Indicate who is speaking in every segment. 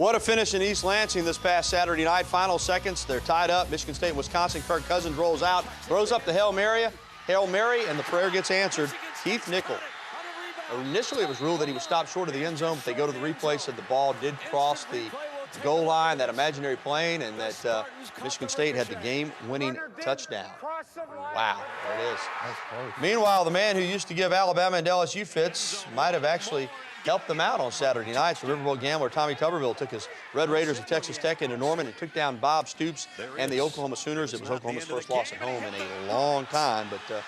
Speaker 1: What a finish in East Lansing this past Saturday night. Final seconds, they're tied up. Michigan State and Wisconsin. Kirk Cousins rolls out, throws up the Hail Mary, and the prayer gets answered. Keith Nickel. Initially, it was ruled that he was stopped short of the end zone, but they go to the replay, said the ball did cross the goal line, that imaginary plane, and that Michigan State had the game-winning touchdown. Wow, there it is. Meanwhile, the man who used to give Alabama and LSU fits might have actually helped them out on Saturday nights. The Riverboat gambler Tommy Tuberville took his Red Raiders of Texas Tech into Norman and took down Bob Stoops and the Oklahoma Sooners. It was Oklahoma's first loss at home in a long time, but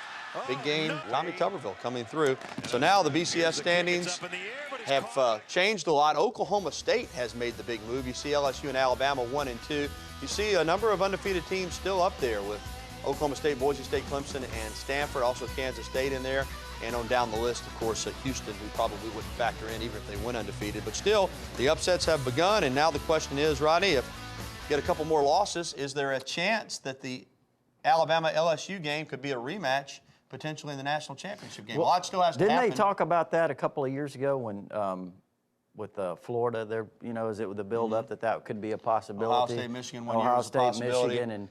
Speaker 1: big game, Tommy Tuberville coming through. So now the BCS standings have changed a lot. Oklahoma State has made the big move. You see LSU and Alabama 1 and 2. You see a number of undefeated teams still up there with Oklahoma State, Boise State, Clemson, and Stanford, also Kansas State in there. And on down the list, of course, Houston, who probably wouldn't factor in even if they went undefeated. But still, the upsets have begun, and now the question is, Rodney, if you get a couple more losses, is there a chance that the Alabama-LSU game could be a rematch potentially in the national championship game? Well, a lot still has to happen.
Speaker 2: Didn't they talk about that a couple of years ago when with Florida, there, you know, is it with the build-up that could be a possibility?
Speaker 1: Ohio State, Michigan, one year was a possibility.
Speaker 2: Michigan, and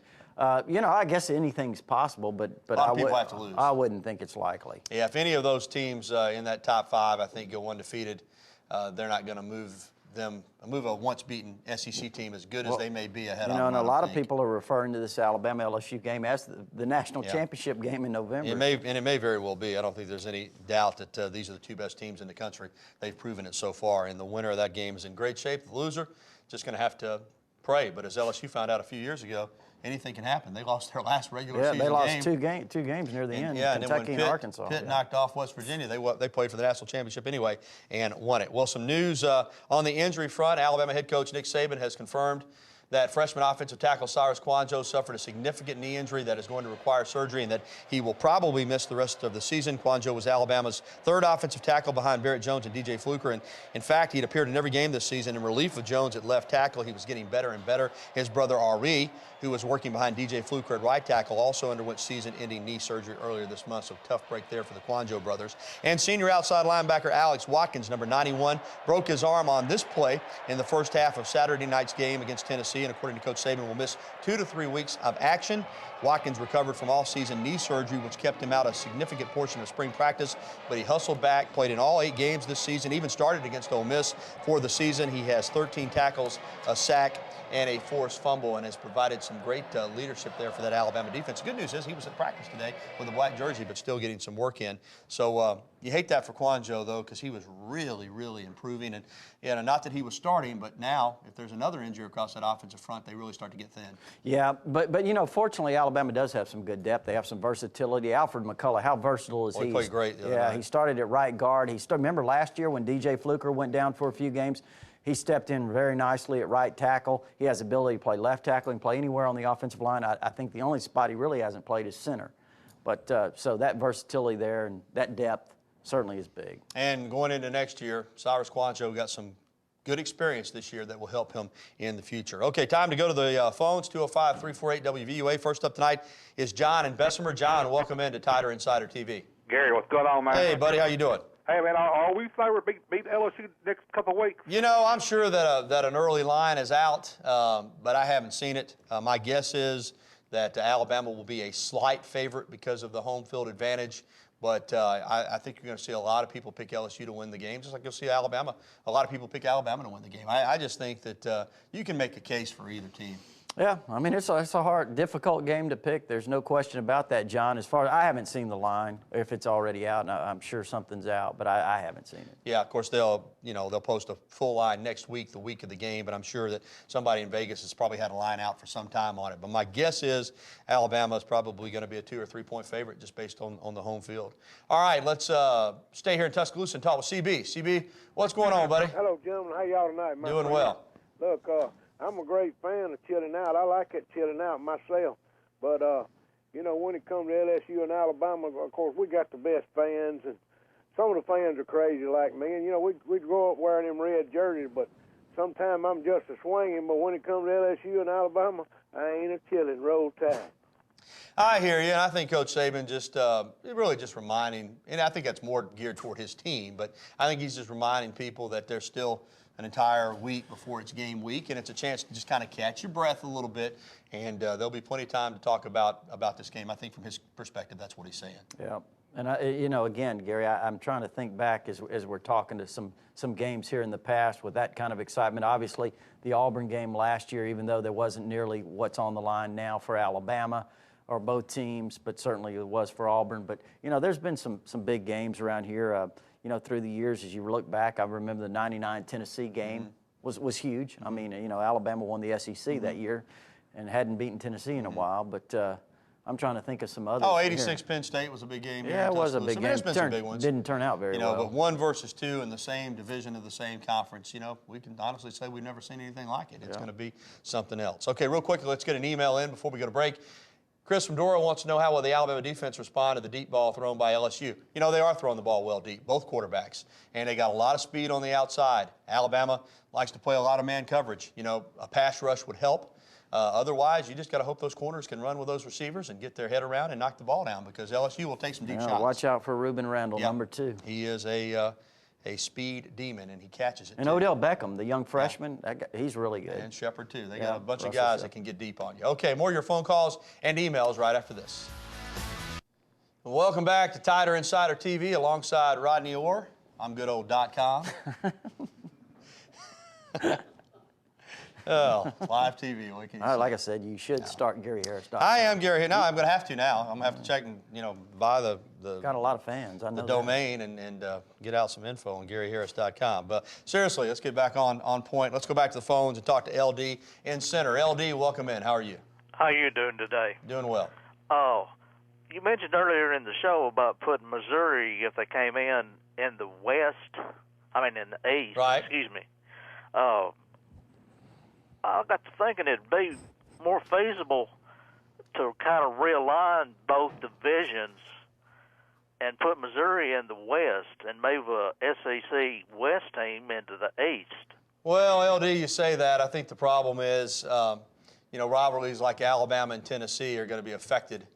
Speaker 2: you know, I guess anything's possible, but
Speaker 1: a lot of people have to lose.
Speaker 2: I wouldn't think it's likely.
Speaker 1: Yeah, if any of those teams in that top 5, I think, go undefeated, they're not going to move a once-beaten SEC team as good as they may be ahead of them.
Speaker 2: You know, and a lot of people are referring to this Alabama-LSU game as the national championship game in November.
Speaker 1: It may very well be. I don't think there's any doubt that these are the two best teams in the country. They've proven it so far, and the winner of that game is in great shape. The loser just going to have to pray. But as LSU found out a few years ago, anything can happen. They lost their last regular season game.
Speaker 2: Yeah, they lost two games near the end, Kentucky and Arkansas.
Speaker 1: Pitt knocked off West Virginia. They played for the national championship anyway and won it. Well, some news on the injury front. Alabama head coach Nick Saban has confirmed that freshman offensive tackle Cyrus Kouandjio suffered a significant knee injury that is going to require surgery and that he will probably miss the rest of the season. Kouandjio was Alabama's third offensive tackle behind Barrett Jones and DJ Fluker. And in fact, he'd appeared in every game this season in relief of Jones at left tackle. He was getting better and better. His brother Ari, who was working behind DJ Fluker at right tackle, also underwent season-ending knee surgery earlier this month. So tough break there for the Kouandjio brothers. And senior outside linebacker Alex Watkins, number 91, broke his arm on this play in the first half of Saturday night's game against Tennessee. And according to Coach Saban, will miss 2 to 3 weeks of action. Watkins recovered from all-season knee surgery, which kept him out a significant portion of spring practice, but he hustled back, played in all 8 games this season, even started against Ole Miss for the season. He has 13 tackles, a sack, and a forced fumble, and has provided some great leadership there for that Alabama defense. The good news is he was at practice today with a black jersey, but still getting some work in. So you hate that for Kouandjio, though, because he was really, really improving. And not that he was starting, but now if there's another injury across that offensive front, they really start to get thin. Yeah,
Speaker 2: but you know, fortunately, Alabama does have some good depth. They have some versatility. Alfred McCullough, how versatile is he?
Speaker 1: He played great.
Speaker 2: Yeah, he started at right guard. Remember last year when DJ Fluker went down for a few games? He stepped in very nicely at right tackle. He has the ability to play left tackle and play anywhere on the offensive line. I think the only spot he really hasn't played is center. But so that versatility there and that depth certainly is big.
Speaker 1: And going into next year, Cyrus Kouandjio got some good experience this year that will help him in the future. Okay, time to go to the phones, 205-348-WVUA. First up tonight is John in Bessemer. John, welcome into Tider Insider TV.
Speaker 3: Gary, what's going on, man?
Speaker 1: Hey, buddy, how you doing?
Speaker 3: Hey, man, are we favored to beat LSU next couple of weeks?
Speaker 1: You know, I'm sure that an early line is out, but I haven't seen it. My guess is that Alabama will be a slight favorite because of the home field advantage. But I think you're going to see a lot of people pick LSU to win the game, just like you'll see Alabama. A lot of people pick Alabama to win the game. I just think that you can make a case for either team.
Speaker 2: Yeah, I mean, it's a hard, difficult game to pick. There's no question about that, John. As far as I haven't seen the line, if it's already out, and I'm sure something's out, but I haven't seen it.
Speaker 1: Yeah, of course they'll post a full line next week, the week of the game. But I'm sure that somebody in Vegas has probably had a line out for some time on it. But my guess is Alabama is probably going to be a 2 or 3 point favorite just based on the home field. All right, let's stay here in Tuscaloosa and talk with CB. CB, what's going on, buddy?
Speaker 4: Hello, gentlemen. How y'all tonight, man?
Speaker 1: Doing well.
Speaker 4: Look, I'm a great fan of chilling out. I like it chilling out myself. But, you know, when it comes to LSU and Alabama, of course, we got the best fans. And some of the fans are crazy like me. And, you know, we grow up wearing them red jerseys, but sometimes I'm just a swinging. But when it comes to LSU and Alabama, I ain't a chilling. Roll Tide.
Speaker 1: I hear you, and I think Coach Saban just really just reminding, and I think that's more geared toward his team, but I think he's just reminding people that there's still an entire week before it's game week, and it's a chance to just kind of catch your breath a little bit, and there'll be plenty of time to talk about this game. I think from his perspective, that's what he's saying.
Speaker 2: Yeah. And, again, Gary, I'm trying to think back as we're talking to some games here in the past with that kind of excitement. Obviously, the Auburn game last year, even though there wasn't nearly what's on the line now for Alabama or both teams, but certainly it was for Auburn. But, there's been some big games around here, through the years. As you look back, I remember the '99 Tennessee game was huge. I mean, Alabama won the SEC that year and hadn't beaten Tennessee in a while, but I'm trying to think of some others.
Speaker 1: Oh, 86 Penn State was a big game.
Speaker 2: Yeah, it was a big game.
Speaker 1: There's been some big ones.
Speaker 2: Didn't turn out very well.
Speaker 1: But 1 versus 2 in the same division of the same conference, we can honestly say we've never seen anything like it. It's going to be something else. Okay, real quickly, let's get an email in before we go to break. Chris from Dora wants to know how will the Alabama defense respond to the deep ball thrown by LSU. They are throwing the ball well deep, both quarterbacks, and they got a lot of speed on the outside. Alabama likes to play a lot of man coverage. A pass rush would help. Otherwise, you just got to hope those corners can run with those receivers and get their head around and knock the ball down, because LSU will take some deep shots.
Speaker 2: Watch out for Reuben Randall, number 2.
Speaker 1: He is a speed demon, and he catches it.
Speaker 2: And Odell Beckham, the young freshman, he's really good.
Speaker 1: And Shepard, too. They got a bunch of guys that can get deep on you. Okay, more of your phone calls and emails right after this. Welcome back to Tighter Insider TV alongside Rodney Orr. I'm good old .com. Oh, live TV. What can you say?
Speaker 2: Like I said, you should start GaryHarris.com.
Speaker 1: I am Gary. No, I'm going to have to now. I'm going to have to check and buy the
Speaker 2: got a lot of fans. I know
Speaker 1: the domain and get out some info on GaryHarris.com. But seriously, let's get back on point. Let's go back to the phones and talk to LD in center. LD, welcome in. How are you?
Speaker 5: How are you doing today?
Speaker 1: Doing well.
Speaker 5: Oh, you mentioned earlier in the show about putting Missouri, if they came in the West, in the East.
Speaker 1: Right.
Speaker 5: Excuse me. I got to thinking it'd be more feasible to kind of realign both divisions and put Missouri in the West and move a SEC West team into the East.
Speaker 1: Well, LD, you say that. I think the problem is, rivalries like Alabama and Tennessee are going to be affected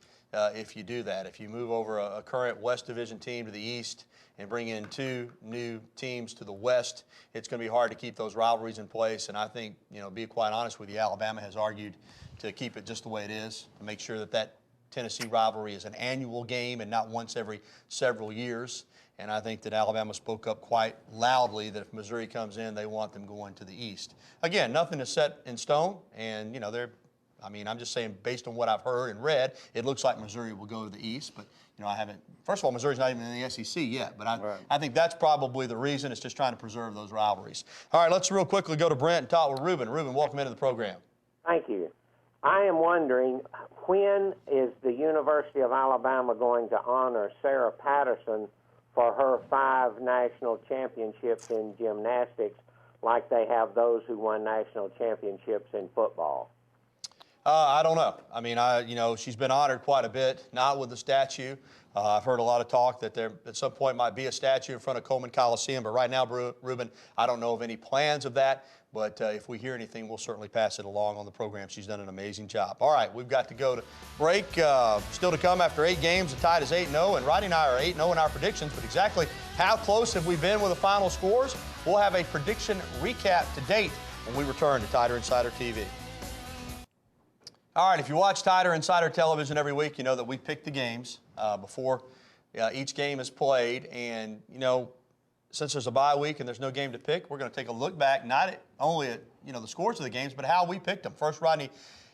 Speaker 1: if you do that. If you move over a current West Division team to the East and bring in 2 new teams to the West, it's going to be hard to keep those rivalries in place. And I think, be quite honest with you, Alabama has argued to keep it just the way it is, to make sure that Tennessee rivalry is an annual game and not once every several years. And I think that Alabama spoke up quite loudly that if Missouri comes in, they want them going to the East. Again, nothing is set in stone, and, I'm just saying based on what I've heard and read, it looks like Missouri will go to the East, but I haven't. First of all, Missouri's not even in the SEC yet, but I think that's probably the reason. It's just trying to preserve those rivalries. All right, let's real quickly go to Brent and talk with Ruben. Ruben, welcome into the program.
Speaker 6: Thank you. I am wondering, when is the University of Alabama going to honor Sarah Patterson for her 5 national championships in gymnastics like they have those who won national championships in football?
Speaker 1: I don't know. She's been honored quite a bit, not with the statue. I've heard a lot of talk that there at some point might be a statue in front of Coleman Coliseum, but right now, Ruben, I don't know of any plans of that. But if we hear anything, we'll certainly pass it along on the program. She's done an amazing job. All right, we've got to go to break. Still to come after 8 games. The Tide is 8-0, and Rodney and I are 8-0 in our predictions. But exactly how close have we been with the final scores? We'll have a prediction recap to date when we return to Tighter Insider TV. All right, if you watch Tighter Insider Television every week, you know that we pick the games before each game is played. And, since there's a bye week and there's no game to pick, we're going to take a look back, not only at, the scores of the games, but how we picked them. First, Rodney,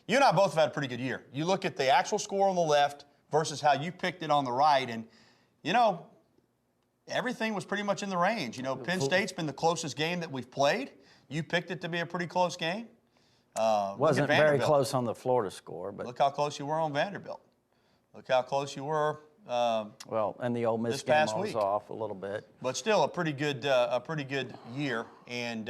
Speaker 1: you and I both have had a pretty good year. You look at the actual score on the left versus how you picked it on the right, and, everything was pretty much in the range. Penn State's been the closest game that we've played. You picked it to be a pretty close game.
Speaker 2: Wasn't very close on the Florida score, but
Speaker 1: look how close you were on Vanderbilt. Look how close you were.
Speaker 2: And the Ole Miss game was off a little bit,
Speaker 1: but still a pretty good year. And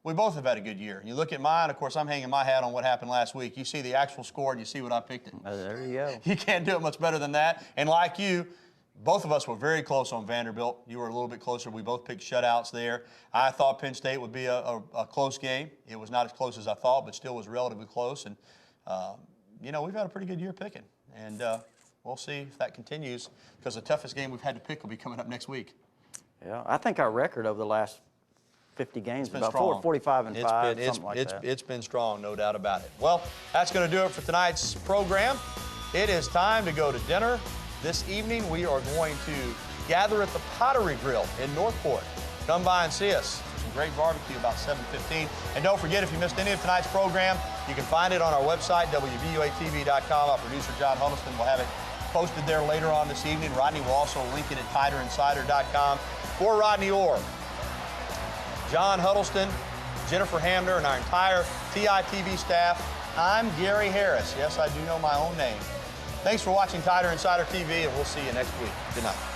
Speaker 1: we both have had a good year. You look at mine. Of course, I'm hanging my hat on what happened last week. You see the actual score, and you see what I picked it.
Speaker 2: There you go.
Speaker 1: You can't do it much better than that. And like you, both of us were very close on Vanderbilt. You were a little bit closer. We both picked shutouts there. I thought Penn State would be a close game. It was not as close as I thought, but still was relatively close. And, we've had a pretty good year picking. And we'll see if that continues, because the toughest game we've had to pick will be coming up next week.
Speaker 2: Yeah, I think our record over the last 50 games,
Speaker 1: been
Speaker 2: about
Speaker 1: strong.
Speaker 2: 45 and 5,
Speaker 1: It's
Speaker 2: something like that.
Speaker 1: It's been strong, no doubt about it. Well, that's going to do it for tonight's program. It is time to go to dinner. This evening, we are going to gather at the Pottery Grill in Northport. Come by and see us. Some great barbecue about 7:15. And don't forget, if you missed any of tonight's program, you can find it on our website, WVUATV.com. Our producer, John Huddleston, will have it posted there later on this evening. Rodney will also link it at TiderInsider.com. For Rodney Orr, John Huddleston, Jennifer Hamner, and our entire TITV staff, I'm Gary Harris. Yes, I do know my own name. Thanks for watching Tider Insider TV, and we'll see you next week. Good night.